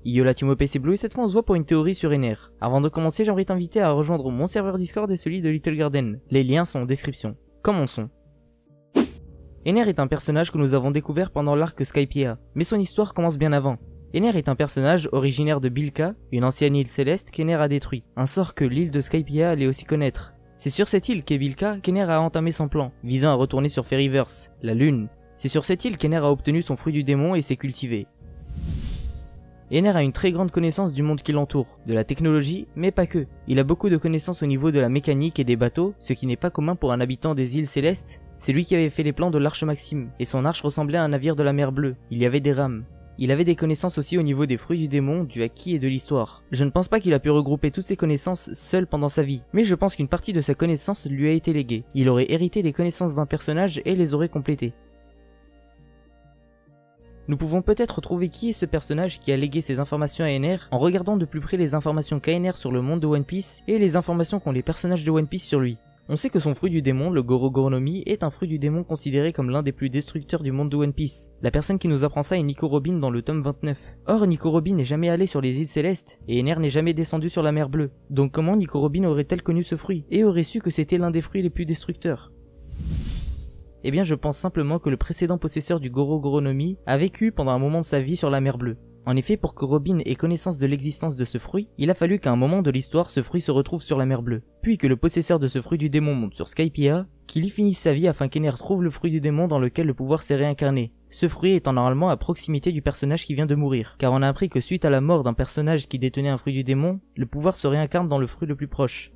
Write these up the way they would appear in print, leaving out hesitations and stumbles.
Yo la team OP c'est Blue et cette fois on se voit pour une théorie sur Ener. Avant de commencer, j'aimerais t'inviter à rejoindre mon serveur Discord et celui de Little Garden. Les liens sont en description. Commençons. Ener est un personnage que nous avons découvert pendant l'arc Skypiea, mais son histoire commence bien avant. Ener est un personnage originaire de Bilka, une ancienne île céleste qu'Ener a détruit, un sort que l'île de Skypiea allait aussi connaître. C'est sur cette île qu'est Bilka qu'Ener a entamé son plan, visant à retourner sur Fairyverse, la lune. C'est sur cette île qu'Ener a obtenu son fruit du démon et s'est cultivé. Ener a une très grande connaissance du monde qui l'entoure, de la technologie, mais pas que. Il a beaucoup de connaissances au niveau de la mécanique et des bateaux, ce qui n'est pas commun pour un habitant des îles célestes. C'est lui qui avait fait les plans de l'arche Maxime, et son arche ressemblait à un navire de la mer Bleue. Il y avait des rames. Il avait des connaissances aussi au niveau des fruits du démon, du acquis et de l'histoire. Je ne pense pas qu'il a pu regrouper toutes ses connaissances seul pendant sa vie, mais je pense qu'une partie de sa connaissance lui a été léguée. Il aurait hérité des connaissances d'un personnage et les aurait complétées. Nous pouvons peut-être trouver qui est ce personnage qui a légué ces informations à Ener en regardant de plus près les informations qu'a Ener sur le monde de One Piece et les informations qu'ont les personnages de One Piece sur lui. On sait que son fruit du démon, le Goro Goro no Mi, est un fruit du démon considéré comme l'un des plus destructeurs du monde de One Piece. La personne qui nous apprend ça est Nico Robin dans le tome 29. Or, Nico Robin n'est jamais allé sur les îles célestes, et Ener n'est jamais descendu sur la mer Bleue. Donc comment Nico Robin aurait-elle connu ce fruit, et aurait su que c'était l'un des fruits les plus destructeurs? Eh bien je pense simplement que le précédent possesseur du Goro Goro no Mi a vécu pendant un moment de sa vie sur la mer Bleue. En effet, pour que Robin ait connaissance de l'existence de ce fruit, il a fallu qu'à un moment de l'histoire ce fruit se retrouve sur la mer Bleue, puis que le possesseur de ce fruit du démon monte sur Skypiea, qu'il y finisse sa vie afin qu'Ener trouve le fruit du démon dans lequel le pouvoir s'est réincarné. Ce fruit étant normalement à proximité du personnage qui vient de mourir, car on a appris que suite à la mort d'un personnage qui détenait un fruit du démon, le pouvoir se réincarne dans le fruit le plus proche.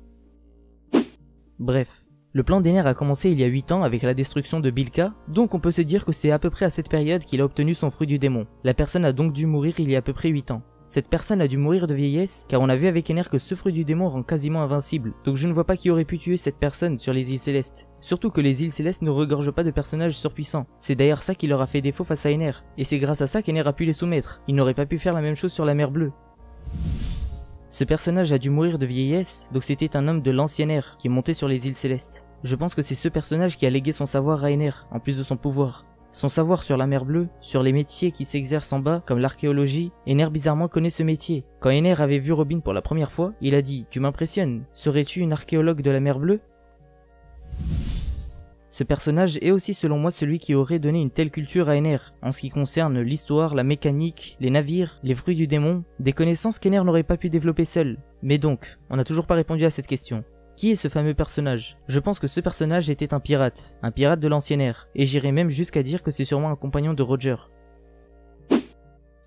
Bref. Le plan d'Ener a commencé il y a 8 ans avec la destruction de Bilka, donc on peut se dire que c'est à peu près à cette période qu'il a obtenu son fruit du démon. La personne a donc dû mourir il y a à peu près 8 ans. Cette personne a dû mourir de vieillesse, car on a vu avec Ener que ce fruit du démon rend quasiment invincible, donc je ne vois pas qui aurait pu tuer cette personne sur les îles célestes. Surtout que les îles célestes ne regorgent pas de personnages surpuissants. C'est d'ailleurs ça qui leur a fait défaut face à Ener, et c'est grâce à ça qu'Ener a pu les soumettre. Il n'aurait pas pu faire la même chose sur la mer Bleue. Ce personnage a dû mourir de vieillesse, donc c'était un homme de l'ancienne ère qui est monté sur les îles célestes. Je pense que c'est ce personnage qui a légué son savoir à Ener, en plus de son pouvoir. Son savoir sur la mer Bleue, sur les métiers qui s'exercent en bas, comme l'archéologie, Ener bizarrement connaît ce métier. Quand Ener avait vu Robin pour la première fois, il a dit « Tu m'impressionnes, serais-tu une archéologue de la mer Bleue ?» Ce personnage est aussi selon moi celui qui aurait donné une telle culture à Ener, en ce qui concerne l'histoire, la mécanique, les navires, les fruits du démon, des connaissances qu'Ener n'aurait pas pu développer seul. Mais donc, on n'a toujours pas répondu à cette question. Qui est ce fameux personnage? Je pense que ce personnage était un pirate de l'ancienne ère, et j'irais même jusqu'à dire que c'est sûrement un compagnon de Roger.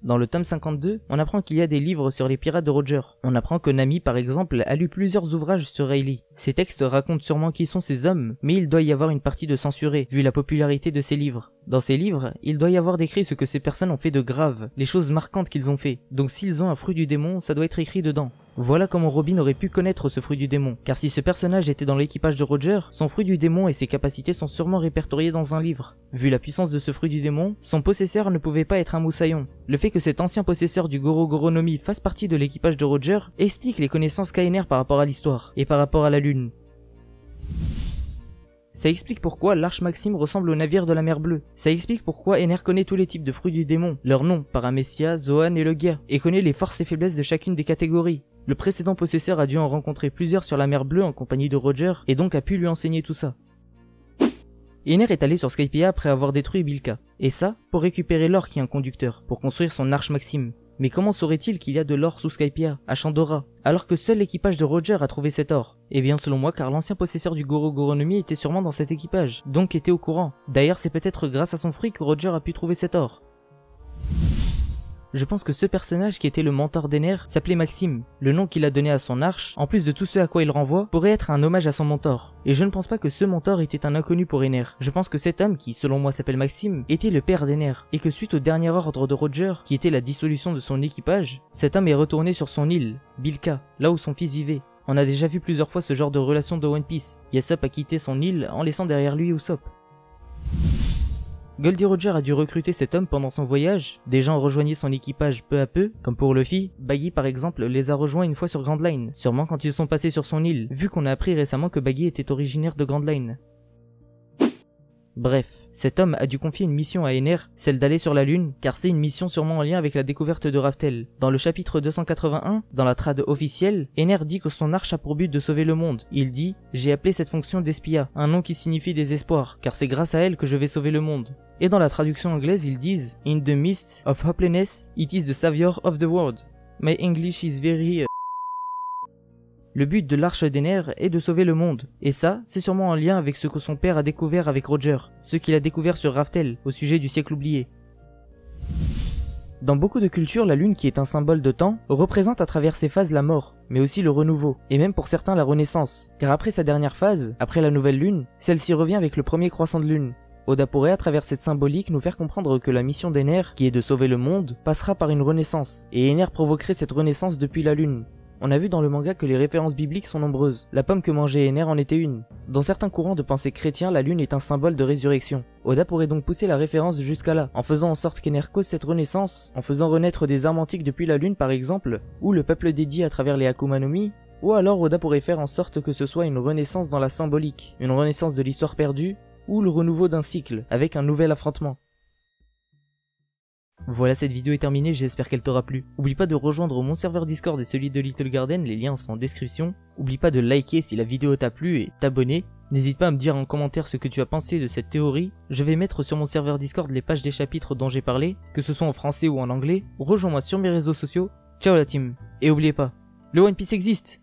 Dans le tome 52, on apprend qu'il y a des livres sur les pirates de Roger. On apprend que Nami par exemple a lu plusieurs ouvrages sur Rayleigh. Ces textes racontent sûrement qui sont ces hommes, mais il doit y avoir une partie de censurée, vu la popularité de ces livres. Dans ces livres, il doit y avoir décrit ce que ces personnes ont fait de grave, les choses marquantes qu'ils ont fait. Donc s'ils ont un fruit du démon, ça doit être écrit dedans. Voilà comment Robin aurait pu connaître ce fruit du démon, car si ce personnage était dans l'équipage de Roger, son fruit du démon et ses capacités sont sûrement répertoriés dans un livre. Vu la puissance de ce fruit du démon, son possesseur ne pouvait pas être un moussaillon. Le fait que cet ancien possesseur du Goro Goro no Mi fasse partie de l'équipage de Roger explique les connaissances qu'a Ener par rapport à l'histoire, et par rapport à la lune. Ça explique pourquoi l'arche Maxime ressemble au navire de la mer Bleue. Ça explique pourquoi Ener connaît tous les types de fruits du démon, leurs noms, Paramecia, Zoan et Logia, et connaît les forces et faiblesses de chacune des catégories. Le précédent possesseur a dû en rencontrer plusieurs sur la mer Bleue en compagnie de Roger, et donc a pu lui enseigner tout ça. Ener est allé sur Skypiea après avoir détruit Bilka, et ça, pour récupérer l'or qui est un conducteur, pour construire son arche Maxime. Mais comment saurait-il qu'il y a de l'or sous Skypiea, à Chandora, alors que seul l'équipage de Roger a trouvé cet or? Eh bien selon moi, car l'ancien possesseur du Goro Goro no Mi était sûrement dans cet équipage, donc était au courant. D'ailleurs c'est peut-être grâce à son fruit que Roger a pu trouver cet or. Je pense que ce personnage qui était le mentor d'Ener s'appelait Maxime. Le nom qu'il a donné à son arche, en plus de tout ce à quoi il renvoie, pourrait être un hommage à son mentor. Et je ne pense pas que ce mentor était un inconnu pour Ener. Je pense que cet homme, qui selon moi s'appelle Maxime, était le père d'Ener. Et que suite au dernier ordre de Roger, qui était la dissolution de son équipage, cet homme est retourné sur son île, Bilka, là où son fils vivait. On a déjà vu plusieurs fois ce genre de relation de One Piece. Yasopp a quitté son île en laissant derrière lui Usopp. Goldie Roger a dû recruter cet homme pendant son voyage, des gens rejoignaient son équipage peu à peu, comme pour Luffy, Baggy par exemple les a rejoints une fois sur Grand Line, sûrement quand ils sont passés sur son île, vu qu'on a appris récemment que Baggy était originaire de Grand Line. Bref, cet homme a dû confier une mission à Ener, celle d'aller sur la lune, car c'est une mission sûrement en lien avec la découverte de Raftel. Dans le chapitre 281, dans la trad officielle, Ener dit que son arche a pour but de sauver le monde. Il dit « J'ai appelé cette fonction d'espia, un nom qui signifie désespoir, car c'est grâce à elle que je vais sauver le monde. » Et dans la traduction anglaise, ils disent « In the midst of hopelessness, it is the savior of the world. My English is very... » Le but de l'arche d'Ener est de sauver le monde, et ça, c'est sûrement en lien avec ce que son père a découvert avec Roger, ce qu'il a découvert sur Raftel, au sujet du siècle oublié. Dans beaucoup de cultures, la lune, qui est un symbole de temps, représente à travers ses phases la mort, mais aussi le renouveau, et même pour certains la renaissance, car après sa dernière phase, après la nouvelle lune, celle-ci revient avec le premier croissant de lune. Oda pourrait à travers cette symbolique nous faire comprendre que la mission d'Ener, qui est de sauver le monde, passera par une renaissance, et Ener provoquerait cette renaissance depuis la lune. On a vu dans le manga que les références bibliques sont nombreuses, la pomme que mangeait Ener en était une. Dans certains courants de pensée chrétiens, la lune est un symbole de résurrection. Oda pourrait donc pousser la référence jusqu'à là, en faisant en sorte qu'Ener cause cette renaissance, en faisant renaître des armes antiques depuis la lune par exemple, ou le peuple dédié à travers les Akuma no Mi, ou alors Oda pourrait faire en sorte que ce soit une renaissance dans la symbolique, une renaissance de l'histoire perdue, ou le renouveau d'un cycle, avec un nouvel affrontement. Voilà, cette vidéo est terminée, j'espère qu'elle t'aura plu. Oublie pas de rejoindre mon serveur Discord et celui de Little Garden, les liens sont en description. Oublie pas de liker si la vidéo t'a plu et t'abonner. N'hésite pas à me dire en commentaire ce que tu as pensé de cette théorie. Je vais mettre sur mon serveur Discord les pages des chapitres dont j'ai parlé, que ce soit en français ou en anglais. Rejoins-moi sur mes réseaux sociaux. Ciao la team. Et oubliez pas, le One Piece existe!